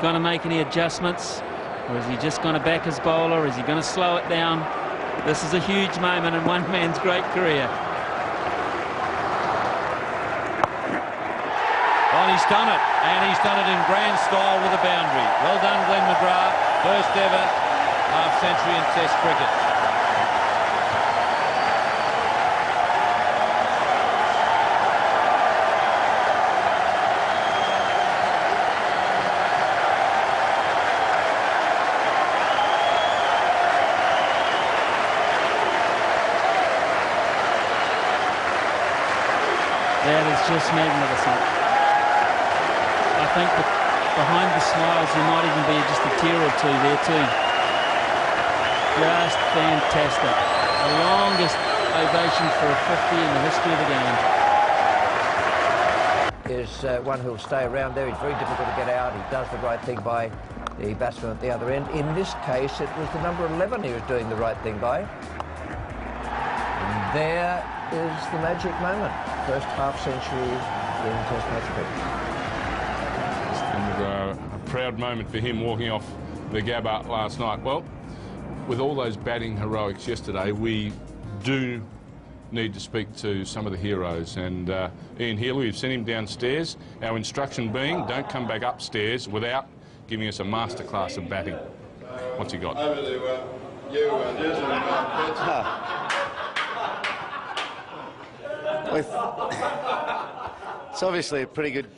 going to make any adjustments, or is he just going to back his bowler? Is he going to slow it down? This is a huge moment in one man's great career. Well, he's done it, and he's done it in grand style with a boundary. Well done, Glenn McGrath. First ever half-century in Test cricket. That is just magnificent. I think that behind the smiles there might even be just a tear or two there too. Just fantastic. The longest ovation for a 50 in the history of the game. Is one who'll stay around there. He's very difficult to get out. He does the right thing by the batsman at the other end. In this case, it was the number 11 he was doing the right thing by. And there is the magic moment. First half-century in Test match cricket. And a proud moment for him walking off the Gabba last night. Well, with all those batting heroics yesterday, we do need to speak to some of the heroes. And Ian Healy, we've sent him downstairs. Our instruction being, don't come back upstairs without giving us a masterclass of batting. What's he got? Over to you, New Zealand. It's obviously a pretty good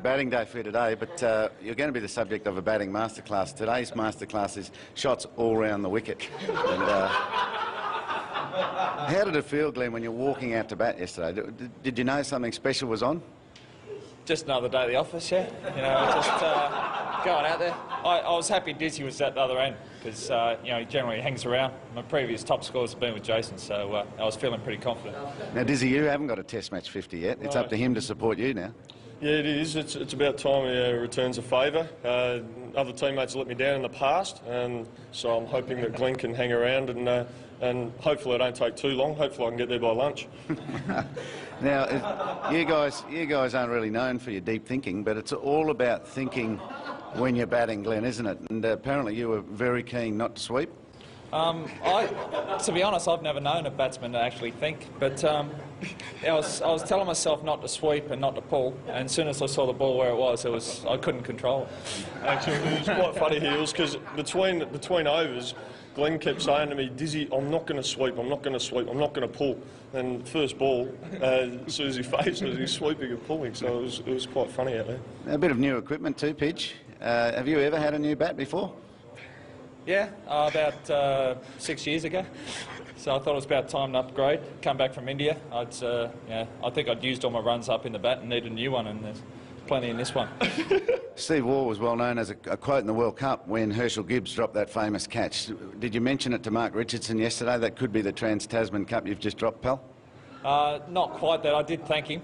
batting day for you today, but you're going to be the subject of a batting masterclass. Today's masterclass is shots all round the wicket. And, how did it feel, Glenn, when you're walking out to bat yesterday? Did you know something special was on? Just another day at the office, yeah. You know, just going out there. I was happy Dizzy was at the other end because, you know, he generally hangs around. My previous top scores have been with Jason, so I was feeling pretty confident. Now, Dizzy, you haven't got a Test match 50 yet. It's up to him to support you now. Yeah, it is. It's about time he returns a favour. Other teammates let me down in the past, and so I'm hoping that Glenn can hang around and hopefully it don't take too long. Hopefully I can get there by lunch. Now, you guys aren't really known for your deep thinking, but it's all about thinking when you're batting, Glenn, isn't it? And apparently you were very keen not to sweep. To be honest, I've never known a batsman to actually think, but I was telling myself not to sweep and not to pull, and as soon as I saw the ball where it was I couldn't control it. Actually, it was quite funny, Heels, because between overs, Glenn kept saying to me, Dizzy, I'm not going to sweep, I'm not going to sweep, I'm not going to pull. And first ball, as soon as he faced it, he's sweeping and pulling, so it was quite funny out there. A bit of new equipment too, Pidge. Have you ever had a new bat before? Yeah, about 6 years ago. So I thought it was about time to upgrade. Come back from India. Yeah, I think I'd used all my runs up in the bat and needed a new one, and there's plenty in this one. Steve Waugh was well known as a quote in the World Cup when Herschel Gibbs dropped that famous catch. Did you mention it to Mark Richardson yesterday? That could be the Trans-Tasman Cup you've just dropped, pal? Not quite that. I did thank him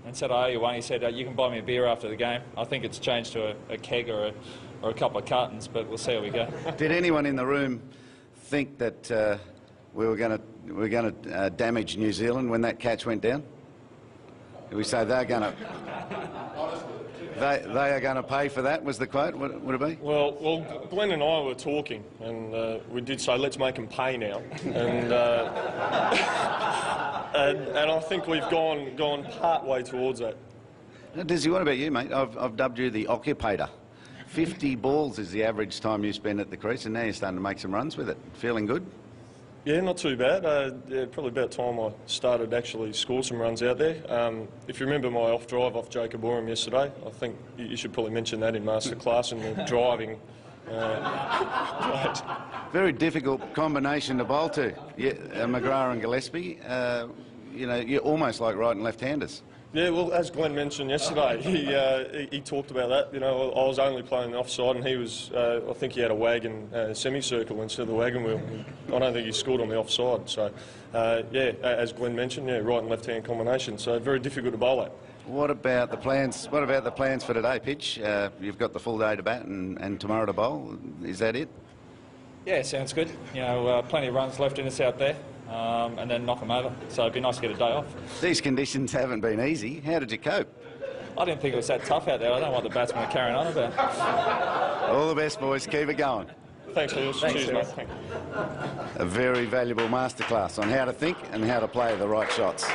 and said, I owe you one. He said, you can buy me a beer after the game. I think it's changed to a keg or a couple of cartons, but we'll see how we go. Did anyone in the room think that we were going to damage New Zealand when that catch went down? Did we say they're going to... They are going to pay for that, was the quote, would it be? Well, Glenn and I were talking, and we did say, let's make them pay now. And and I think we've gone part way towards that. Now, Dizzy, what about you, mate? I've dubbed you the occupator. 50 balls is the average time you spend at the crease, and now you're starting to make some runs with it. Feeling good? Yeah, not too bad. Yeah, probably about time I started actually score some runs out there. If you remember my off-drive off Jacob Oram yesterday, I think you should probably mention that in masterclass and the driving. Very difficult combination to bowl to, McGrath and Gillespie. You know, you're almost like right and left-handers. Yeah, well, as Glenn mentioned yesterday, he talked about that. You know, I was only playing the offside, and he was. I think he had a wagon semicircle instead of the wagon wheel. I don't think he scored on the offside. So, yeah, as Glenn mentioned, yeah, right and left-hand combination. So very difficult to bowl at. What about the plans? What about the plans for today, Pitch? You've got the full day to bat and tomorrow to bowl. Is that it? Yeah, sounds good. You know, plenty of runs left in us out there. And then knock them over. So it'd be nice to get a day off. These conditions haven't been easy. How did you cope? I didn't think it was that tough out there. I don't know what the batsmen are carrying on about. All the best, boys. Keep it going. Thanks, Lewis. Cheers, mate. Thank you. A very valuable masterclass on how to think and how to play the right shots.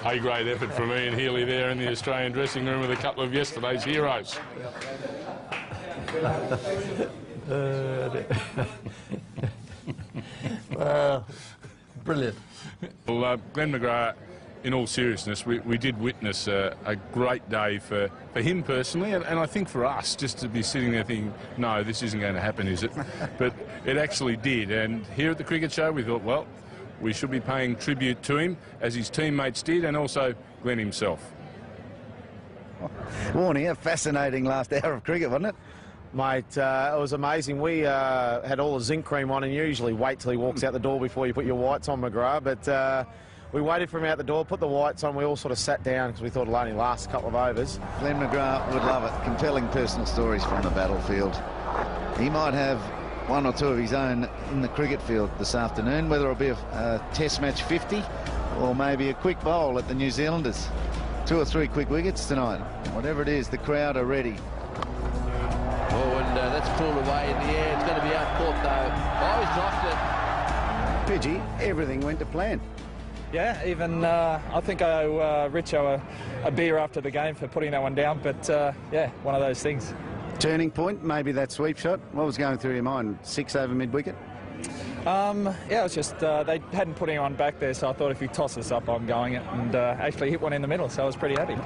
A-grade effort from Ian Healy there in the Australian dressing room with a couple of yesterday's heroes. Brilliant. Well, Glenn McGrath, in all seriousness, we did witness a great day for him personally, and I think for us, just to be sitting there thinking, no, this isn't going to happen, is it? But it actually did, and here at the Cricket Show we thought, well, we should be paying tribute to him, as his teammates did, and also Glenn himself. Warnie, a fascinating last hour of cricket, wasn't it? Mate, it was amazing. We had all the zinc cream on, and you usually wait till he walks out the door before you put your whites on, McGrath, but we waited for him out the door, put the whites on. We all sort of sat down because we thought it'll only last a couple of overs. Glenn McGrath would love it. Compelling personal stories from the battlefield. He might have one or two of his own in the cricket field this afternoon, whether it'll be a test match 50 or maybe a quick bowl at the New Zealanders. 2 or 3 quick wickets tonight. Whatever it is, the crowd are ready. Oh, and that's pulled away in the air. It's going to be out-caught, though. Oh, he's knocked it. Pidgey, everything went to plan. Yeah, even I think I owe Richo a beer after the game for putting that one down, but yeah, one of those things. Turning point, maybe that sweep shot. What was going through your mind? 6 over mid-wicket? Yeah, it was just they hadn't put anyone back there, so I thought if he tosses up, I'm going it, and actually hit one in the middle, so I was pretty happy. And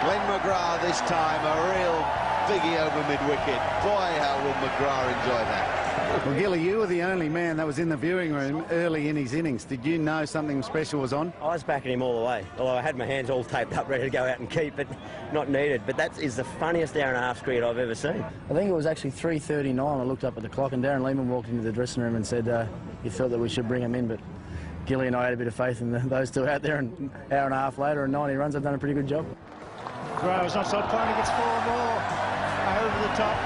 Glenn McGrath this time, a real biggie over mid-wicket. Boy, how will McGrath enjoy that. Well, Gilly, you were the only man that was in the viewing room early in his innings. Did you know something special was on? I was backing him all the way, although I had my hands all taped up ready to go out and keep, but not needed. But that is the funniest hour and a half cricket I've ever seen. I think it was actually 3:39. I looked up at the clock and Darren Lehman walked into the dressing room and said he felt that we should bring him in, but Gilly and I had a bit of faith in those two out there, and an hour and a half later and 90 runs, they've done a pretty good job. Graham's offside corner, he gets 4 more over the top.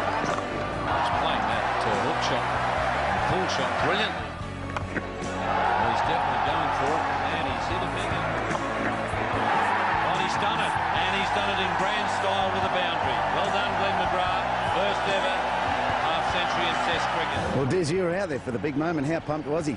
He's playing that hook shot, pull shot brilliantly. Well, he's definitely going for it, and he's hit a big one. Well, he's done it, and he's done it in grand style with a boundary. Well done, Glenn McGrath. First ever half-century in Test cricket. Well, Des, you were out there for the big moment. How pumped was he?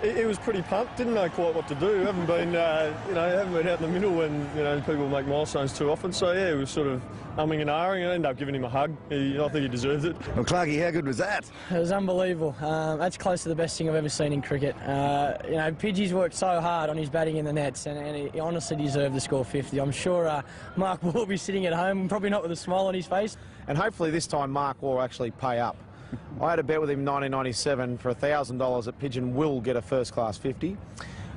He was pretty pumped. Didn't know quite what to do. Haven't been, haven't been out in the middle when people make milestones too often. So yeah, he was sort of umming and ahhing. I ended up giving him a hug. I think he deserved it. Well, Clarkie, how good was that? It was unbelievable. That's close to the best thing I've ever seen in cricket. Pidgey's worked so hard on his batting in the nets, and he honestly deserved to score 50. I'm sure Mark will be sitting at home, probably not with a smile on his face. And hopefully this time Mark will actually pay up. I had a bet with him in 1997 for $1,000 that Pigeon will get a first-class 50.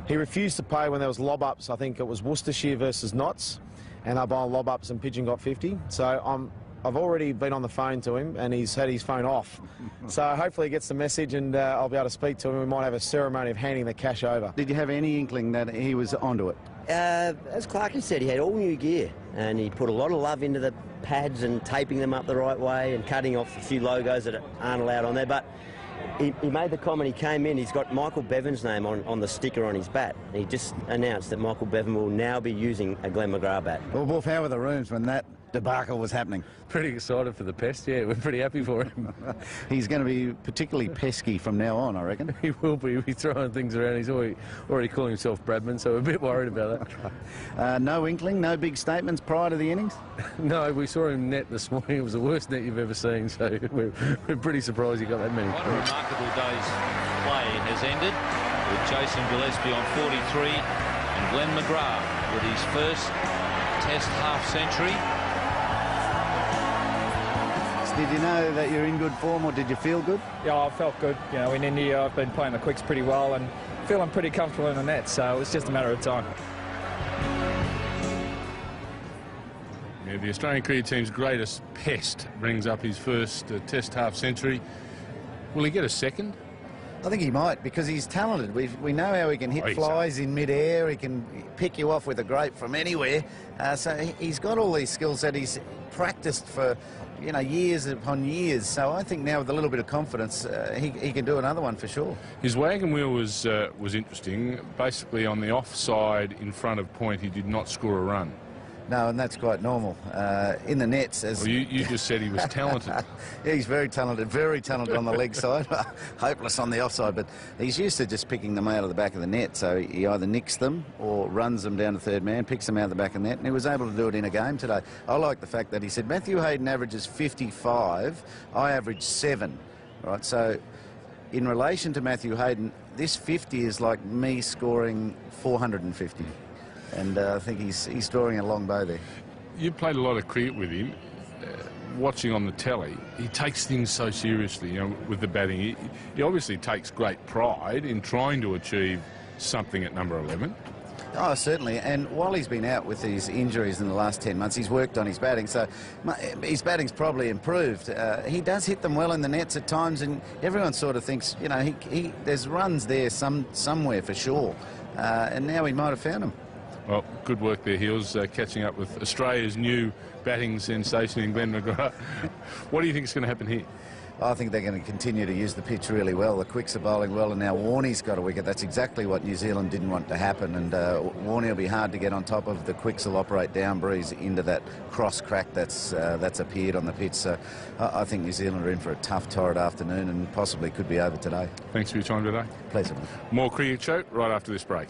He refused to pay when there was lob-ups. I think it was Worcestershire versus Notts, and they're buying lob-ups and Pigeon got 50. So I've already been on the phone to him, and he's had his phone off. So hopefully he gets the message, and I'll be able to speak to him. We might have a ceremony of handing the cash over. Did you have any inkling that he was onto it? As Clarkie said, he had all new gear, and he put a lot of love into the pads and taping them up the right way and cutting off a few logos that aren't allowed on there. But he made the comment, he came in, he's got Michael Bevan's name on the sticker on his bat. He just announced that Michael Bevan will now be using a Glenn McGrath bat. Well, Wolf, how were the rooms when that debacle was happening? Pretty excited for the pest, yeah. We're pretty happy for him. He's going to be particularly pesky from now on, I reckon. He will be. He'll be throwing things around. He's already calling himself Bradman, so we're a bit worried about that. No inkling, no big statements prior to the innings? No, we saw him net this morning. It was the worst net you've ever seen, so we're pretty surprised he got that many. What a remarkable day's play has ended with Jason Gillespie on 43 and Glenn McGrath with his first Test half-century. Did you know that you're in good form, or did you feel good? Yeah, I felt good. You know, in India I've been playing the quicks pretty well and feeling pretty comfortable in the net, so it's just a matter of time. Yeah, the Australian cricket team's greatest pest brings up his first Test half-century. Will he get a second? I think he might, because he's talented. We know how he can hit flies in mid-air. He can pick you off with a grape from anywhere. So he's got all these skills that he's practiced for you know, years upon years. So I think now with a little bit of confidence, he can do another one for sure. His wagon wheel was interesting. Basically, on the offside in front of point, he did not score a run. No, and that's quite normal. In the nets, as well, you just said he was talented. Yeah, he's very talented on the leg side, hopeless on the offside, but he's used to just picking them out of the back of the net, so he either nicks them or runs them down to third man, picks them out of the back of the net, and he was able to do it in a game today. I like the fact that he said, Matthew Hayden averages 55, I average 7, right? So in relation to Matthew Hayden, this 50 is like me scoring 450. And I think he's drawing a long bow there. You played a lot of cricket with him. Watching on the telly, he takes things so seriously, you know, with the batting. He obviously takes great pride in trying to achieve something at number 11. Oh, certainly. And while he's been out with these injuries in the last 10 months, he's worked on his batting. So his batting's probably improved. He does hit them well in the nets at times, and everyone sort of thinks, you know, there's runs there somewhere for sure. And now he might have found them. Well, good work there, Heels, catching up with Australia's new batting sensation in Glenn McGrath. What do you think is going to happen here? I think they're going to continue to use the pitch really well. The Quicks are bowling well, and now Warney's got a wicket. That's exactly what New Zealand didn't want to happen, and Warney will be hard to get on top of. The Quicks will operate down breeze into that cross crack that's appeared on the pitch. So I think New Zealand are in for a tough, torrid afternoon and possibly could be over today. Thanks for your time today. Pleasure. More Cricket Show right after this break.